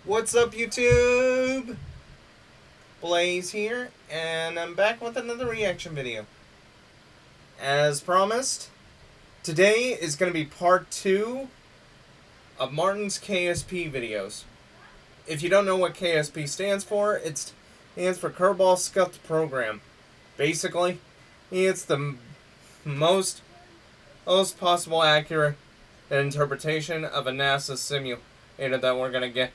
What's up, YouTube? Blaze here, and I'm back with another reaction video. As promised, today is going to be part 2 of Martin's KSP videos. If you don't know what KSP stands for, it stands for Kerbal Scuffed Program. Basically, it's the most possible accurate interpretation of a NASA simulator that we're going to get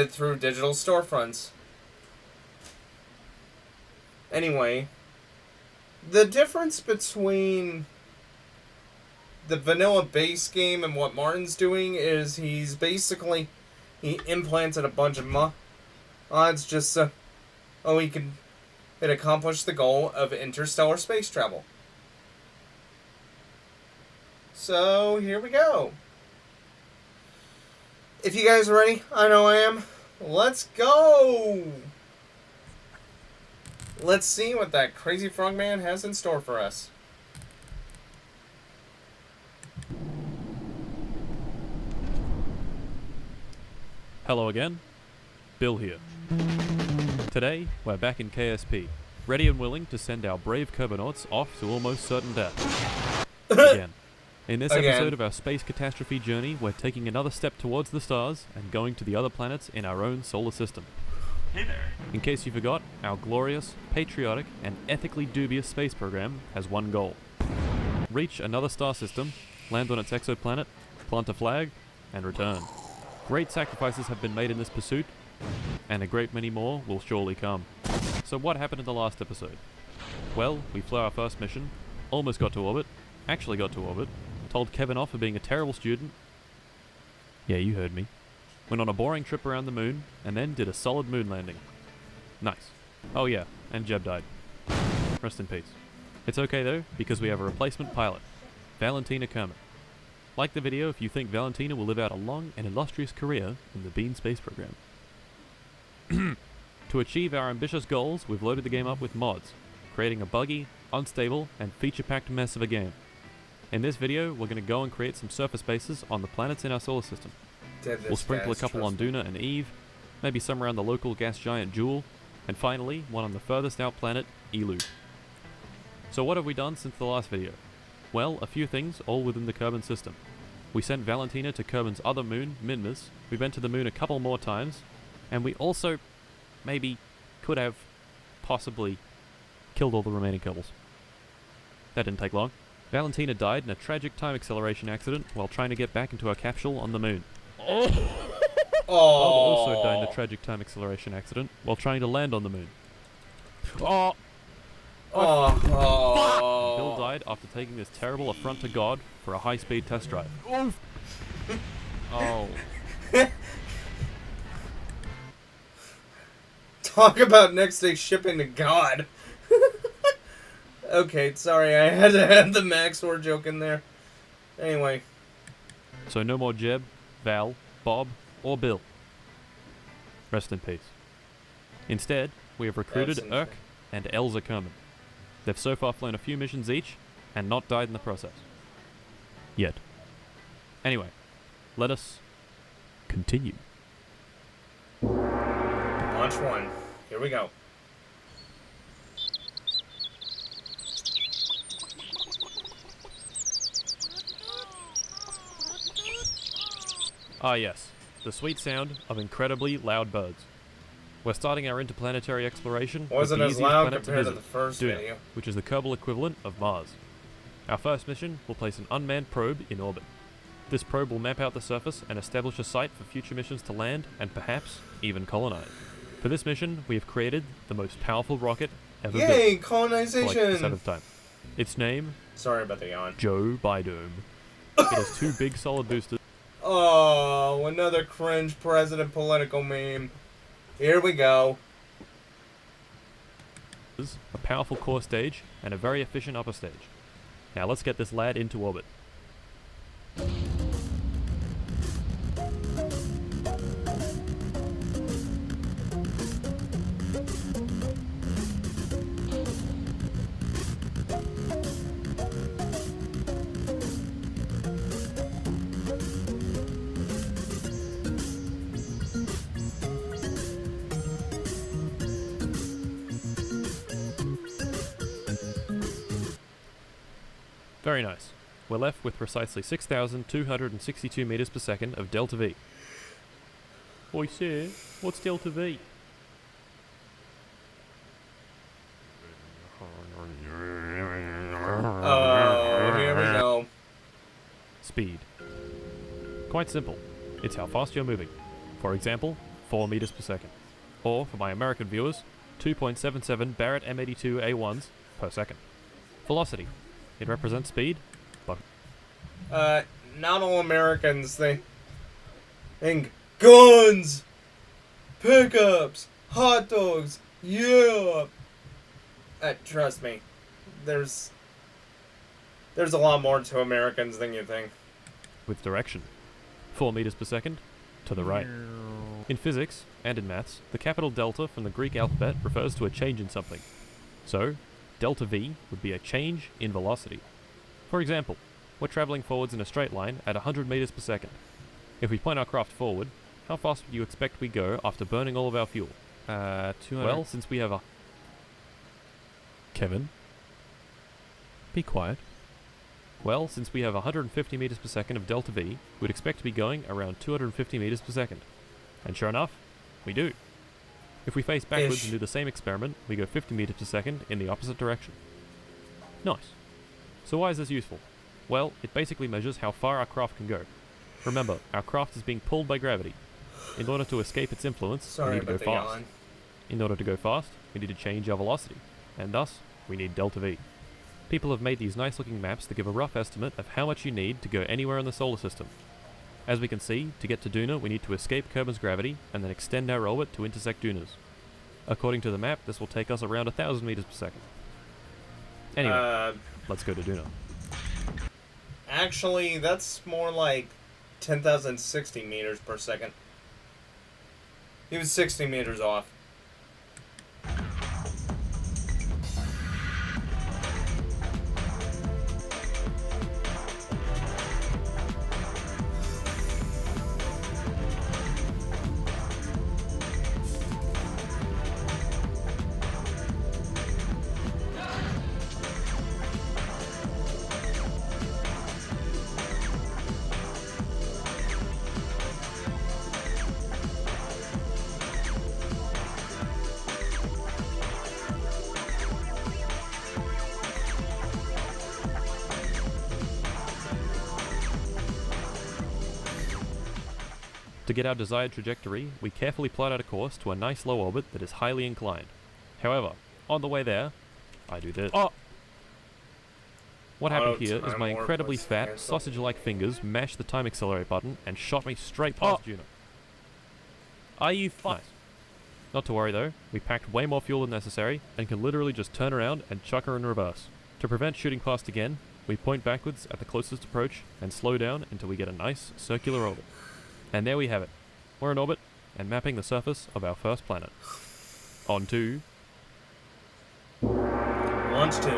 through digital storefronts. Anyway, the difference between the vanilla base game and what Martin's doing is he implanted a bunch of mods just so he could accomplish the goal of interstellar space travel. So here we go. If you guys are ready, I know I am. Let's go! Let's see what that crazy frogman has in store for us. Hello again, Bill here. Today, we're back in KSP, ready and willing to send our brave Kerbonauts off to almost certain death. Again. In this episode of our space catastrophe journey, we're taking another step towards the stars and going to the other planets in our own solar system. Hey there. In case you forgot, our glorious, patriotic, and ethically dubious space program has one goal. Reach another star system, land on its exoplanet, plant a flag, and return. Great sacrifices have been made in this pursuit, and a great many more will surely come. So what happened in the last episode? Well, we flew our first mission, almost got to orbit, actually got to orbit, told Kevin off for being a terrible student. Yeah, you heard me. Went on a boring trip around the moon, and then did a solid moon landing. Nice. Oh yeah, and Jeb died. Rest in peace. It's okay though, because we have a replacement pilot, Valentina Kerman. Like the video if you think Valentina will live out a long and illustrious career in the Bean space program. To achieve our ambitious goals, we've loaded the game up with mods, creating a buggy, unstable, and feature-packed mess of a game. In this video, we're going to go and create some surface bases on the planets in our solar system. We'll sprinkle a couple on Duna and Eve, maybe some around the local gas giant Jewel, and finally, one on the furthest out planet, Elu. So what have we done since the last video? Well, a few things, all within the Kerbin system. We sent Valentina to Kerbin's other moon, Minmus, we went to the moon a couple more times, and we also, maybe, could have, possibly, killed all the remaining Kerbals. That didn't take long. Valentina died in a tragic time acceleration accident while trying to get back into her capsule on the moon. Bob also died in a tragic time acceleration accident while trying to land on the moon. Bill died after taking this terrible affront to God for a high-speed test drive. Oh. Talk about next day shipping to God. Okay, sorry, I had to add the Maxor joke in there. Anyway. So no more Jeb, Val, Bob, or Bill. Rest in peace. Instead, we have recruited Urk and Elza Kerman. They've so far flown a few missions each, and not died in the process. Yet. Anyway, let us continue. Launch 1. Here we go. Ah yes, the sweet sound of incredibly loud birds. We're starting our interplanetary exploration Wasn't with as the easiest loud planet to compared to visit, the first Duna, video. which is the Kerbal equivalent of Mars. Our first mission will place an unmanned probe in orbit. This probe will map out the surface and establish a site for future missions to land and perhaps even colonize. For this mission, we have created the most powerful rocket ever built. Yay, For colonization! like the seventh time. Its name, Sorry about the yawn. Joe Bidome. It has 2 big solid boosters. Oh, another cringe president political meme. Here we go. A powerful core stage, and a very efficient upper stage. Now let's get this lad into orbit. Very nice. We're left with precisely 6,262 meters per second of delta V. Oi, sir, what's delta V? Oh, here we go. Speed. Quite simple. It's how fast you're moving. For example, 4 meters per second. Or, for my American viewers, 2.77 Barrett M82 A1s per second. Velocity. It represents speed, but... Not all Americans think guns, pickups, hot dogs, yeah. Trust me, there's a lot more to Americans than you think. with direction. 4 meters per second, to the right. In physics, and in maths, the capital delta from the Greek alphabet refers to a change in something. So, delta V would be a change in velocity. For example, we're traveling forwards in a straight line at 100 meters per second. If we point our craft forward, how fast would you expect we go after burning all of our fuel? 200. Well, since we have a... Kevin? Be quiet. Well, since we have 150 meters per second of delta V, we'd expect to be going around 250 meters per second. And sure enough, we do. If we face backwards and do the same experiment, we go 50 meters per second in the opposite direction. Nice. So why is this useful? Well, it basically measures how far our craft can go. Remember, our craft is being pulled by gravity. In order to escape its influence, we need to go fast. In order to go fast, we need to change our velocity, and thus, we need delta V. People have made these nice looking maps that give a rough estimate of how much you need to go anywhere in the solar system. As we can see, to get to Duna we need to escape Kerbal's gravity and then extend our orbit to intersect Duna's. According to the map, this will take us around 1,000 meters per second. Anyway, let's go to Duna. Actually, that's more like 10,060 meters per second. He was 60 meters off. To get our desired trajectory, we carefully plot out a course to a nice low orbit that is highly inclined. However, on the way there, I do this. Oh! What happened here is my incredibly fat, sausage-like fingers mashed the time accelerate button and shot me straight past Juno. Are you nice. Not to worry though, we packed way more fuel than necessary and can literally just turn around and chuck her in reverse. To prevent shooting past again, we point backwards at the closest approach and slow down until we get a nice circular orbit. And there we have it. We're in orbit and mapping the surface of our first planet. On to... Launch 2.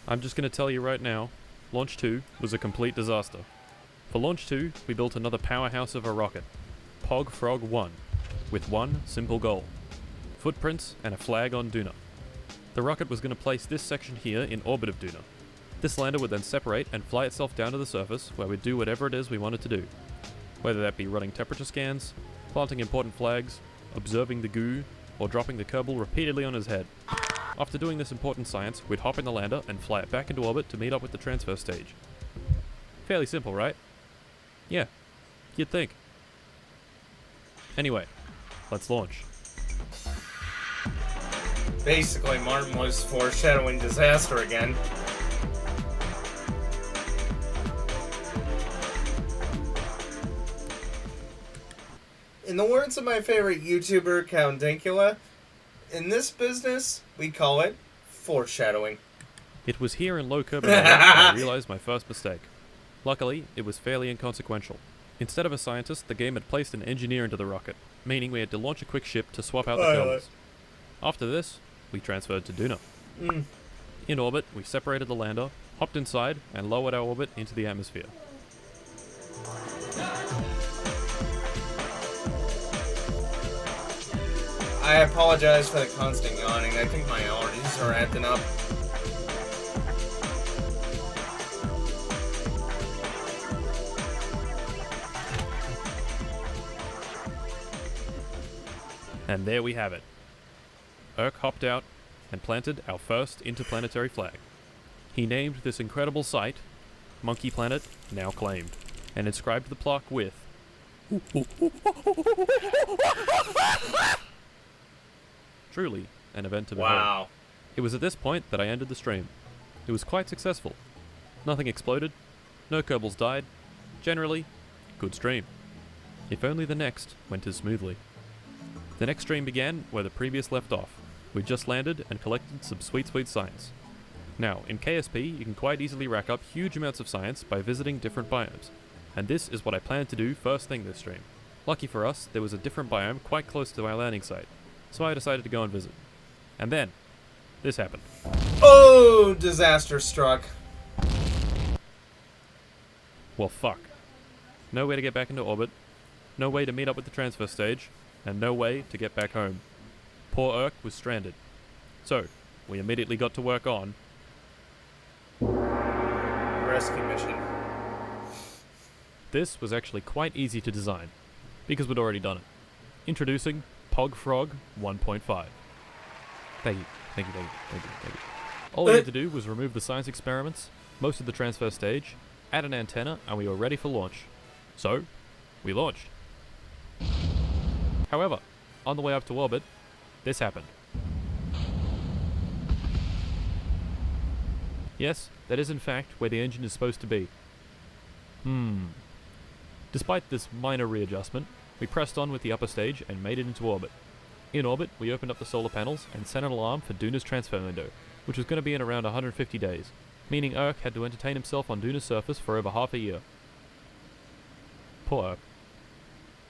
I'm just going to tell you right now, Launch 2 was a complete disaster. For Launch 2, we built another powerhouse of a rocket, Pog Frog 1, with one simple goal. Footprints and a flag on Duna. The rocket was going to place this section here in orbit of Duna. This lander would then separate and fly itself down to the surface where we'd do whatever it is we wanted to do. Whether that be running temperature scans, planting important flags, observing the goo, or dropping the Kerbal repeatedly on his head. After doing this important science, we'd hop in the lander and fly it back into orbit to meet up with the transfer stage. Fairly simple, right? Yeah, you'd think. Anyway, let's launch. Basically, Martin was foreshadowing disaster again. In the words of my favorite YouTuber, Count Dankula, in this business, we call it foreshadowing. It was here in low Kerbal that I realized my first mistake. Luckily, it was fairly inconsequential. Instead of a scientist, the game had placed an engineer into the rocket, meaning we had to launch a quick ship to swap out the Kerbals. After this, we transferred to Duna. In orbit, we separated the lander, hopped inside, and lowered our orbit into the atmosphere. I apologize for the constant yawning. I think my allergies are acting up. And there we have it. Urk hopped out and planted our first interplanetary flag. He named this incredible site Monkey Planet Now Claimed, and inscribed the plaque with truly an event to behold. Wow. It was at this point that I ended the stream. It was quite successful. Nothing exploded, no Kerbals died, generally, good stream. If only the next went as smoothly. The next stream began where the previous left off. We just landed and collected some sweet science. Now, in KSP, you can quite easily rack up huge amounts of science by visiting different biomes, and this is what I planned to do first thing this stream. Lucky for us, there was a different biome quite close to our landing site, so I decided to go and visit. And then, this happened. Oh, disaster struck. Well, fuck. No way to get back into orbit, no way to meet up with the transfer stage, and no way to get back home. Poor Urk was stranded. So, we immediately got to work on Rescue mission. This was actually quite easy to design, because we'd already done it. Introducing PogFrog 1.5. Thank you. All we had to do was remove the science experiments, most of the transfer stage, add an antenna, and we were ready for launch. So, we launched. However, on the way up to orbit, this happened. Yes, that is in fact where the engine is supposed to be. Despite this minor readjustment, we pressed on with the upper stage and made it into orbit. In orbit, we opened up the solar panels and set an alarm for Duna's transfer window, which was going to be in around 150 days, meaning Urk had to entertain himself on Duna's surface for over half a year. Poor Urk.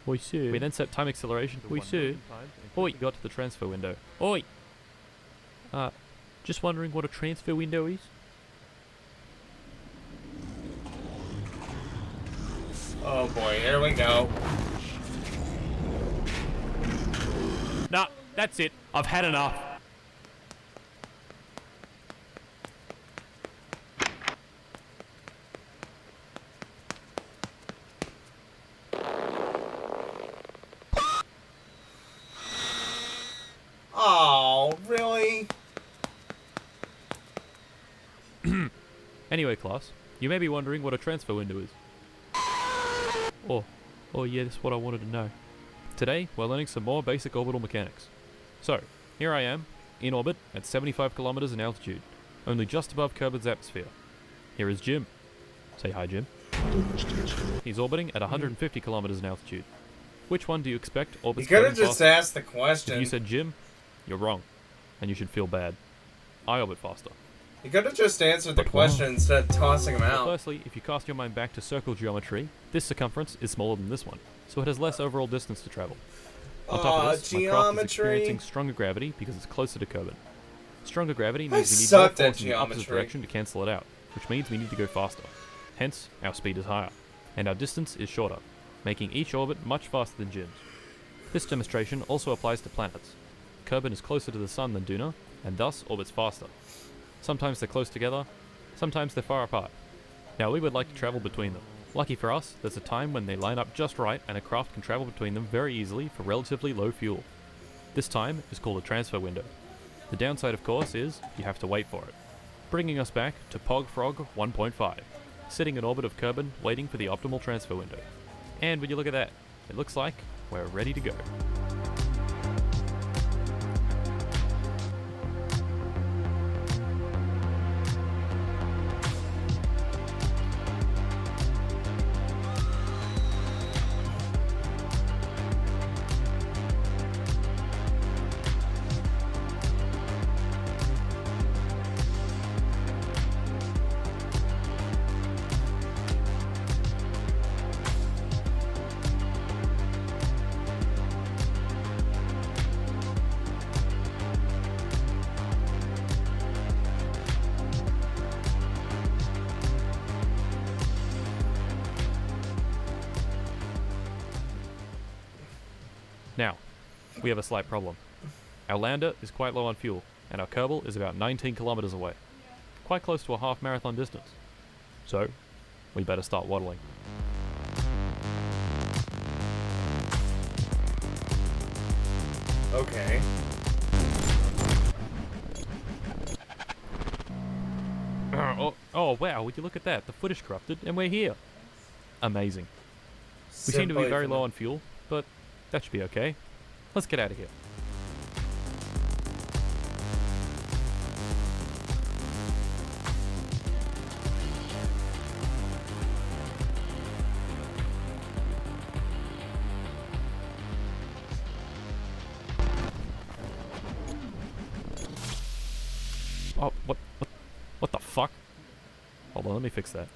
We then set time acceleration to 1 million times until we got to the transfer window. Just wondering what a transfer window is? Oh boy, here we go. Nah, that's it. I've had enough. Oh, really? Anyway, class, you may be wondering what a transfer window is. Oh yeah, that's what I wanted to know. Today, we're learning some more basic orbital mechanics. So, here I am, in orbit at 75 kilometers in altitude, only just above Kerbal's atmosphere. Here is Jim. Say hi, Jim. He's orbiting at 150 kilometers in altitude. Which one do you expect orbits You could have going just faster? asked the If question. you said Jim, you're wrong, and you should feel bad. I orbit faster. You could have just answered the question instead of tossing them Well, out. firstly, if you cast your mind back to circle geometry, this circumference is smaller than this one, so it has less overall distance to travel. On top of this, my craft is geometry. experiencing stronger gravity because it's closer to Kerbal. Stronger gravity I means we need more sucked at force in the opposite geometry. direction to cancel it out, which means we need to go faster. Hence, our speed is higher, and our distance is shorter, making each orbit much faster than Jim's. This demonstration also applies to planets. Kerbal is closer to the Sun than Duna, and thus orbits faster. Sometimes they're close together, sometimes they're far apart. Now we would like to travel between them. Lucky for us, there's a time when they line up just right and a craft can travel between them very easily for relatively low fuel. This time is called a transfer window. The downside, of course, is you have to wait for it. Bringing us back to PogFrog 1.5, sitting in orbit of Kerbal waiting for the optimal transfer window. And would you look at that, it looks like we're ready to go. Now, we have a slight problem. Our lander is quite low on fuel, and our Kerbal is about 19 kilometers away, quite close to a half marathon distance. So, we better start waddling. Okay. Oh, wow, would you look at that? The footage corrupted, and we're here. Amazing. We seem to be Simply very low on fuel, but that should be okay. Let's get out of here. Oh, what the fuck? Hold on, let me fix that.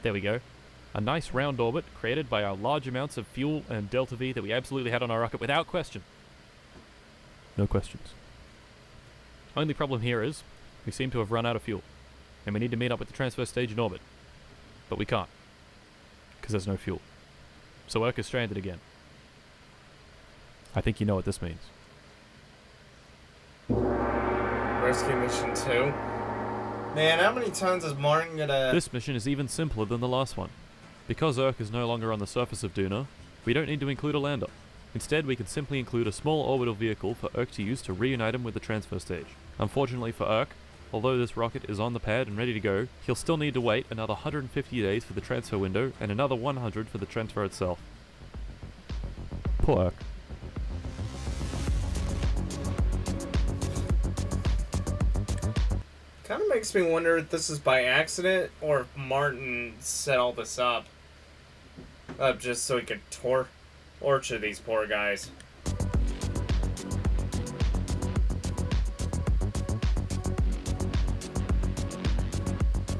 There we go. A nice round orbit created by our large amounts of fuel and delta V that we absolutely had on our rocket without question. No questions. Only problem here is, we seem to have run out of fuel, and we need to meet up with the transfer stage in orbit. But we can't, because there's no fuel. So Urk is stranded again. I think you know what this means. Rescue mission 2. Man, how many times is Martin gonna... This mission is even simpler than the last one. Because Urk is no longer on the surface of Duna, we don't need to include a lander. Instead, we can simply include a small orbital vehicle for Urk to use to reunite him with the transfer stage. Unfortunately for Urk, although this rocket is on the pad and ready to go, he'll still need to wait another 150 days for the transfer window and another 100 for the transfer itself. Poor Urk. Kind of makes me wonder if this is by accident or if Martin set all this up. Just so he could torture these poor guys.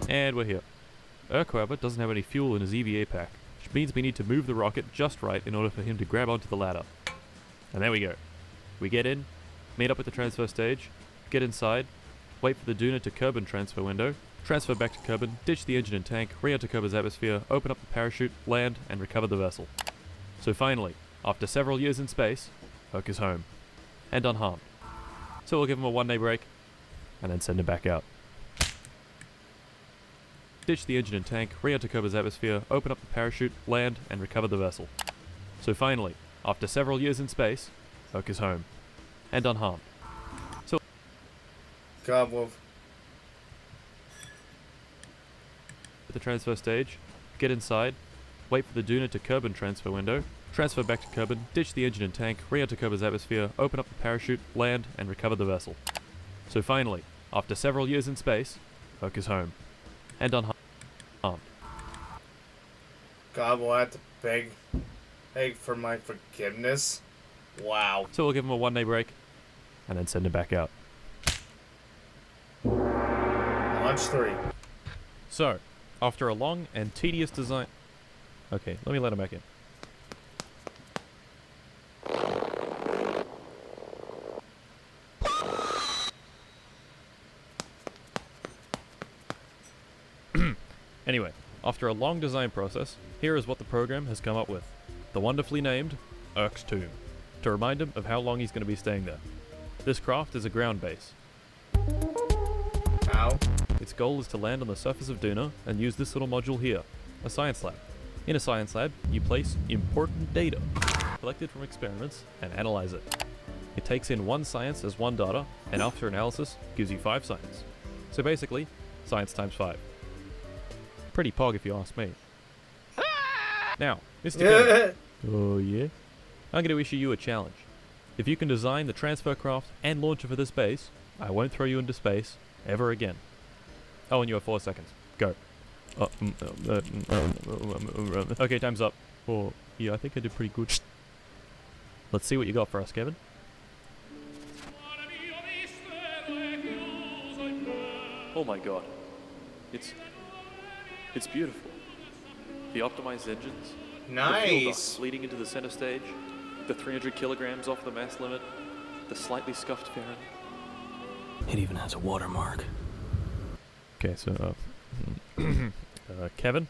And we're here. Urk, however, doesn't have any fuel in his EVA pack, which means we need to move the rocket just right in order for him to grab onto the ladder. And there we go. We get in, meet up with the transfer stage, get inside, wait for the Duna to Kerbal transfer window, transfer back to Kerbal, ditch the engine and tank, re-enter Kerbal's atmosphere, open up the parachute, land, and recover the vessel. So finally, after several years in space, Urk is home. And unharmed. So we'll give him a one-day break, and then send him back out. Ditch the engine and tank, re-enter Kerbal's atmosphere, open up the parachute, land, and recover the vessel. So finally, after several years in space, Urk is home. And unharmed. God, Wolf. At the transfer stage, get inside, wait for the Duna to Kerbal transfer window, transfer back to Kerbal, ditch the engine and tank, re-enter Kerbal's atmosphere, open up the parachute, land, and recover the vessel. So finally, after several years in space, Urk is home. And unharmed. God will have to beg for my forgiveness. Wow. So we'll give him a one-day break, and then send him back out. Launch 3. So, after a long and tedious design... Okay, let me let him back in. Anyway, after a long design process, here is what the program has come up with. The wonderfully named Urk's Tomb, to remind him of how long he's going to be staying there. This craft is a ground base. How? Its goal is to land on the surface of Duna and use this little module here, a science lab. In a science lab, you place important data, collected from experiments, and analyze it. It takes in one science as one data, and after analysis, gives you 5 science. So basically, science times 5. Pretty pog if you ask me. Now, Mr. Kerbal. Oh yeah? I'm going to issue you a challenge. If you can design the transfer craft and launcher for this base, I won't throw you into space ever again. Oh, and you have 4 seconds. Go. Okay, time's up. Oh, yeah, I think I did pretty good. Let's see what you got for us, Kevin. Oh my god. It's beautiful. The optimized engines. The fuel ducts leading into the center stage. The 300 kilograms off the mass limit. The slightly scuffed fairing. It even has a watermark. Okay, so, Kevin?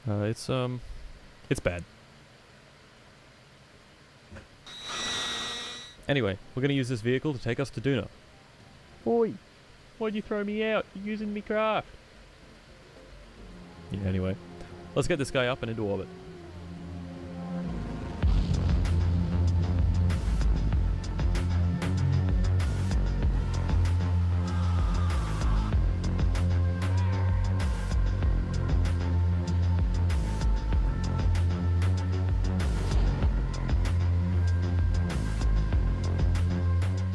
It's bad. Anyway, we're going to use this vehicle to take us to Duna. Oi! Why'd you throw me out? You're using me craft! Yeah, anyway. Let's get this guy up and into orbit.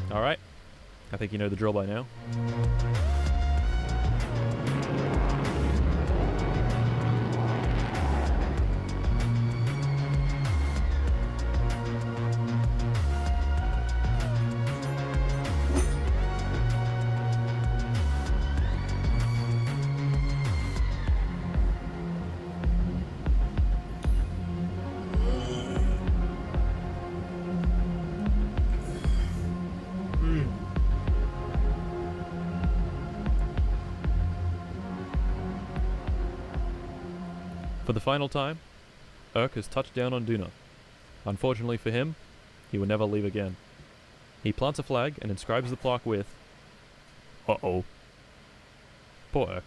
Alright, I think you know the drill by now. For the final time, Urk has touched down on Duna. Unfortunately for him, he will never leave again. He plants a flag and inscribes the plaque with, "Uh-oh." Poor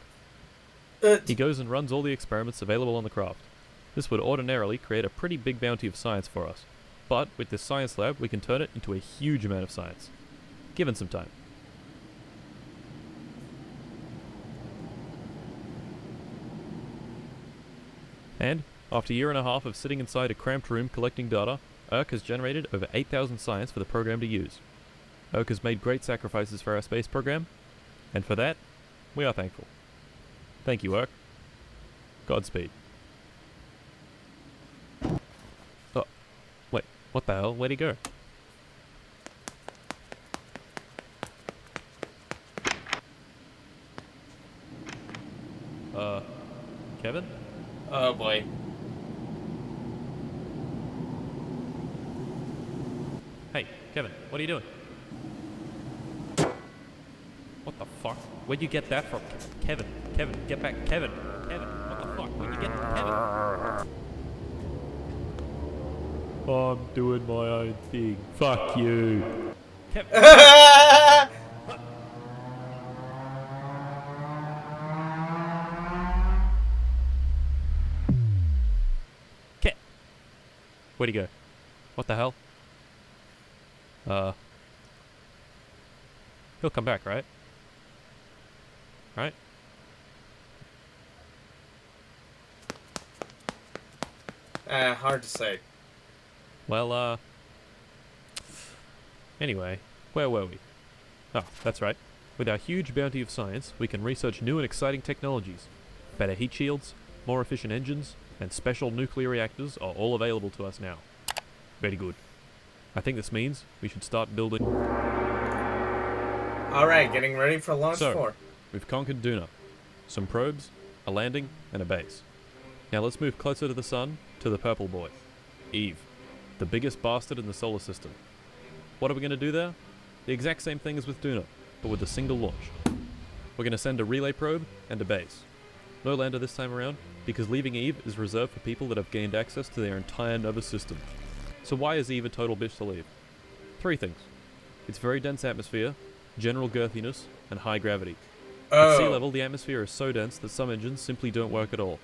Urk. He goes and runs all the experiments available on the craft. This would ordinarily create a pretty big bounty of science for us, but with this science lab we can turn it into a huge amount of science, given some time. And, after a year and a half of sitting inside a cramped room collecting data, Urk has generated over 8,000 science for the program to use. Urk has made great sacrifices for our space program, and for that, we are thankful. Thank you, Urk. Godspeed. Oh, wait, what the hell? Where'd he go? Kevin? Oh boy. Hey, Kevin, what are you doing? What the fuck? Where'd you get that from? Kevin, get back, Kevin, what the fuck? Where'd you get Kevin? I'm doing my own thing. Fuck you. Kevin. Where'd he go? What the hell? He'll come back, right? Right? Hard to say. Well, anyway, where were we? Oh, that's right. With our huge bounty of science, we can research new and exciting technologies. Better heat shields, more efficient engines, and special nuclear reactors are all available to us now. Very good. I think this means we should start building... Alright, getting ready for launch 4. We've conquered Duna. Some probes, a landing, and a base. Now let's move closer to the sun, to the purple boy. Eve. The biggest bastard in the solar system. What are we going to do there? The exact same thing as with Duna, but with a single launch. We're going to send a relay probe and a base. No lander this time around, because leaving Eve is reserved for people that have gained access to their entire nervous system. So why is Eve a total bitch to leave? 3 things. Its very dense atmosphere, general girthiness, and high gravity. At sea level, the atmosphere is so dense that some engines simply don't work at all.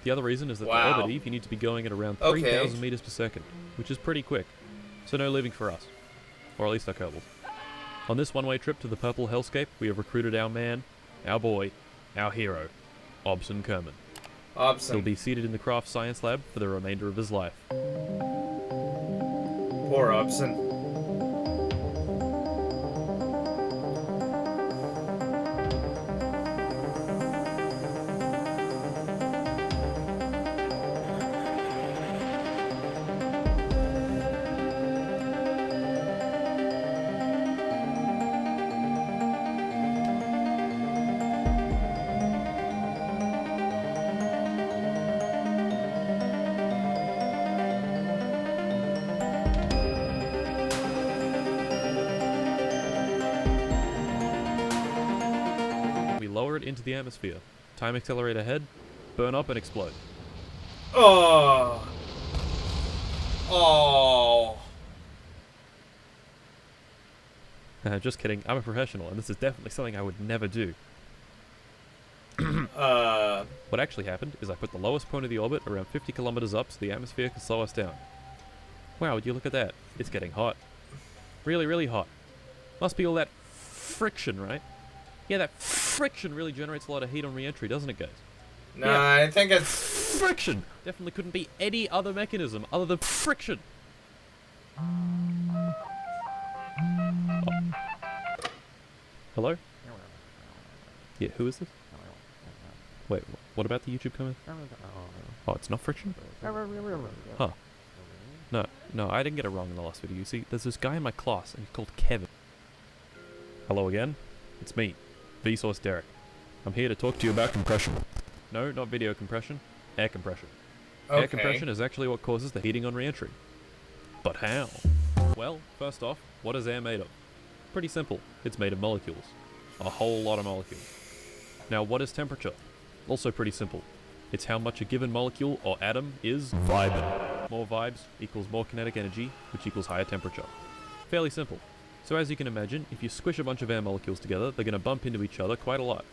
The other reason is that to orbit Eve, you need to be going at around 3,000 meters per second, which is pretty quick. So no leaving for us. Or at least our Kerbals. On this one-way trip to the purple hellscape, we have recruited our man, our boy, our hero, Obson Kerman. He'll be seated in the craft science lab for the remainder of his life. Poor Obson. Lower it into the atmosphere. Time accelerator ahead, burn up and explode. Oh. Oh. Just kidding, I'm a professional, and this is definitely something I would never do. What actually happened is I put the lowest point of the orbit around 50 kilometers up so the atmosphere can slow us down. Wow, would you look at that? It's getting hot. Really, really hot. Must be all that friction, right? Yeah, that friction really generates a lot of heat on re-entry, doesn't it, guys? Nah, Yeah. I think it's... Friction! Definitely couldn't be any other mechanism other than friction. Oh. Hello? Yeah, who is this? Wait, what about the YouTube comment? Oh, it's not friction? Huh. No, I didn't get it wrong in the last video. You see, there's this guy in my class, and he's called Kevin. Hello again. It's me, Vsauce Derek. I'm here to talk to you about compression. No, not video compression. Air compression. Okay. Air compression is actually what causes the heating on re-entry. But how? Well, first off, what is air made of? Pretty simple. It's made of molecules. A whole lot of molecules. Now, what is temperature? Also pretty simple. It's how much a given molecule or atom is vibing. More vibes equals more kinetic energy, which equals higher temperature. Fairly simple. So as you can imagine, if you squish a bunch of air molecules together, they're going to bump into each other quite a lot.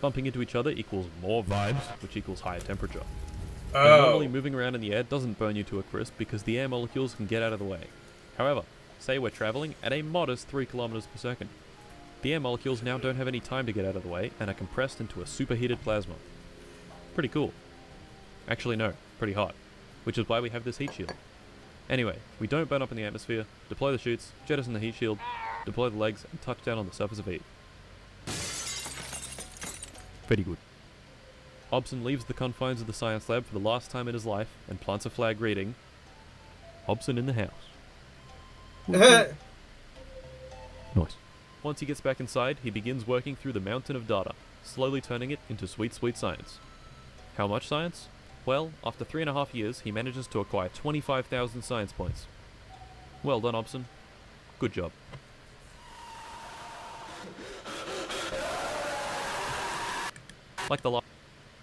Bumping into each other equals more vibes, which equals higher temperature. Now, normally moving around in the air doesn't burn you to a crisp because the air molecules can get out of the way. However, say we're traveling at a modest 3 kilometers per second. The air molecules now don't have any time to get out of the way and are compressed into a superheated plasma. Pretty cool. Actually no, pretty hot. Which is why we have this heat shield. Anyway, we don't burn up in the atmosphere, deploy the chutes, jettison the heat shield, deploy the legs, and touch down on the surface of heat. Very good. Hobson leaves the confines of the science lab for the last time in his life and plants a flag reading, Hobson in the house. Nice. Once he gets back inside, he begins working through the mountain of data, slowly turning it into sweet, sweet science. How much science? Well, after 3.5 years, he manages to acquire 25,000 science points. Well done, Hobson. Good job. Like the last...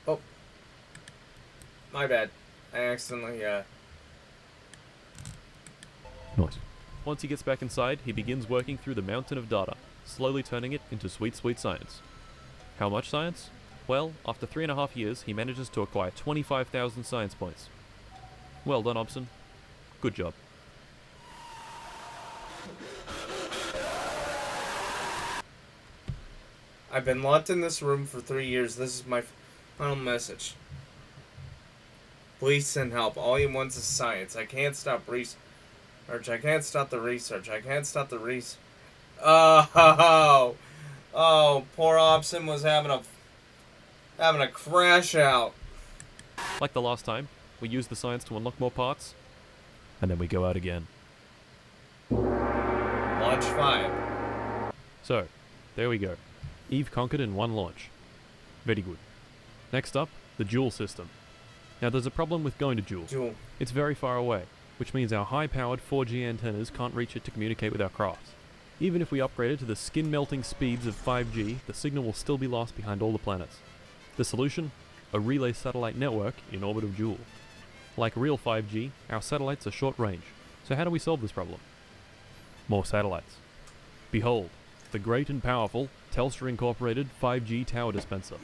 Oh. My bad. I accidentally, Nice. Once he gets back inside, he begins working through the mountain of data, slowly turning it into sweet, sweet science. How much science? Well, after 3.5 years, he manages to acquire 25,000 science points. Well done, Hobson. Good job. I've been locked in this room for 3 years. This is my final message. Please send help. All he wants is science. I can't stop research. I can't stop the research. I can't stop the research. Oh, poor Hobson was having a crash out. Like the last time, we use the science to unlock more parts, and then we go out again. Launch 5. So, there we go. Eve conquered in one launch. Very good. Next up, the Joule system. Now there's a problem with going to Joule. Joule. It's very far away, which means our high-powered 4G antennas can't reach it to communicate with our crafts. Even if we upgrade it to the skin-melting speeds of 5G, the signal will still be lost behind all the planets. The solution? A relay satellite network in orbit of Joule. Like real 5G, our satellites are short range. So how do we solve this problem? More satellites. Behold, the great and powerful Telstra Incorporated 5G tower dispenser.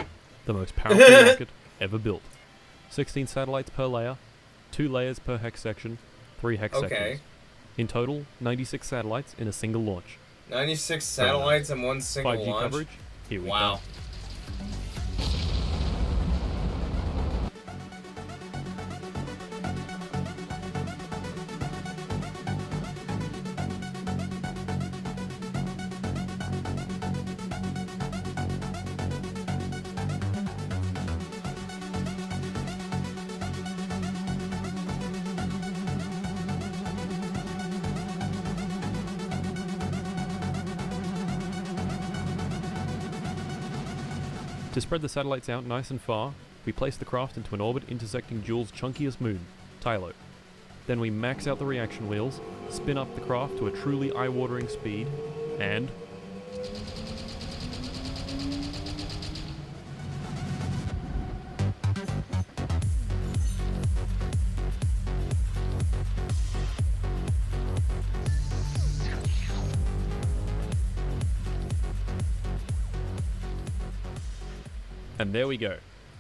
The most powerful rocket ever built. 16 satellites per layer, 2 layers per hex section, 3 hex sections. In total, 96 satellites in a single launch. 96 satellites in one single 5G launch? coverage, here we wow. go. To spread the satellites out nice and far, we place the craft into an orbit intersecting Joule's chunkiest moon, Tylo. Then we max out the reaction wheels, spin up the craft to a truly eye-watering speed, and... And there we go.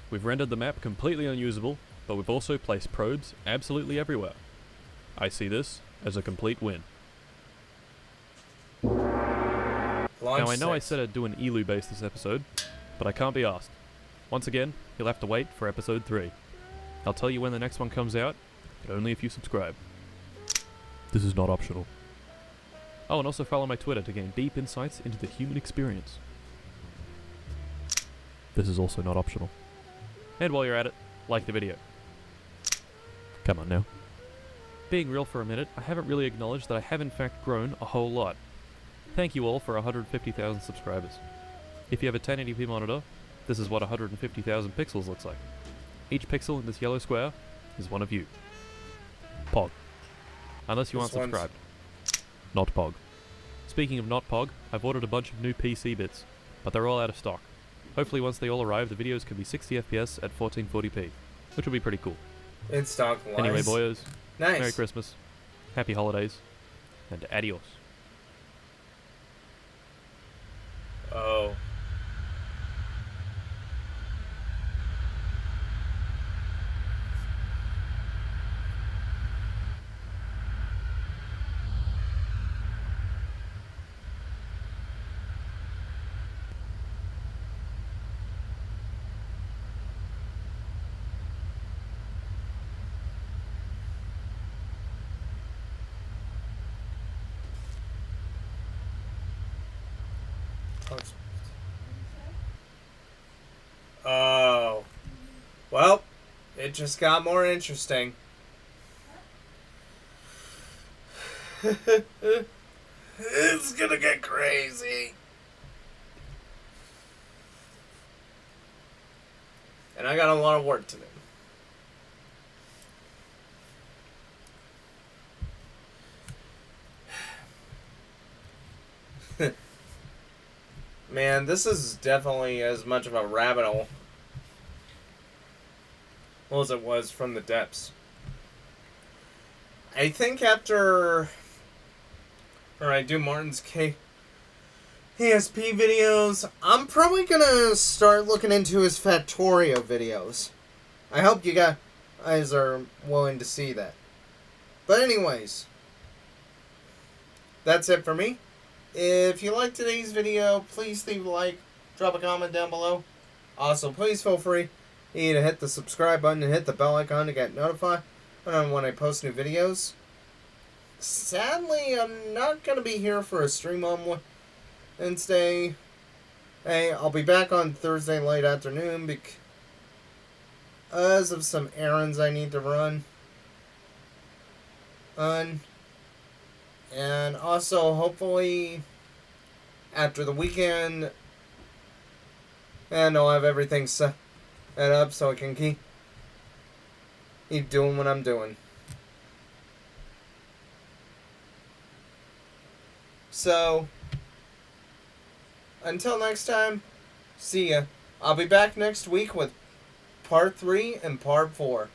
We've rendered the map completely unusable, but we've also placed probes absolutely everywhere. I see this as a complete win. Now I know I said I'd do an Elu base this episode, but I can't be asked. Once again, you'll have to wait for episode 3. I'll tell you when the next one comes out, but only if you subscribe. This is not optional. Oh, and also follow my Twitter to gain deep insights into the human experience. This is also not optional. And while you're at it, like the video. Come on now. Being real for a minute, I haven't really acknowledged that I have in fact grown a whole lot. Thank you all for 150,000 subscribers. If you have a 1080p monitor, this is what 150,000 pixels looks like. Each pixel in this yellow square is one of you. Pog. Unless you aren't subscribed. Not Pog. Speaking of not Pog, I've ordered a bunch of new PC bits, but they're all out of stock. Hopefully once they all arrive, the videos can be 60 FPS at 1440p, which will be pretty cool. In stock, wise. Anyway, boyos, Nice. Merry Christmas, Happy Holidays, and adios. Oh. Oh. Well, it just got more interesting. It's gonna get crazy. And I got a lot of work to do. Man, this is definitely as much of a rabbit hole as it was from the depths. I think after I do Martin's ASP videos, I'm probably gonna start looking into his Factorio videos. I hope you guys are willing to see that. But anyways, that's it for me. If you liked today's video, please leave a like, drop a comment down below. Also, please feel free to hit the subscribe button and hit the bell icon to get notified when I post new videos. Sadly, I'm not going to be here for a stream on Wednesday. Hey, I'll be back on Thursday late afternoon because of some errands I need to run. And also, hopefully, after the weekend, and I'll have everything set up so I can keep doing what I'm doing. So, until next time, see ya. I'll be back next week with part 3 and part 4.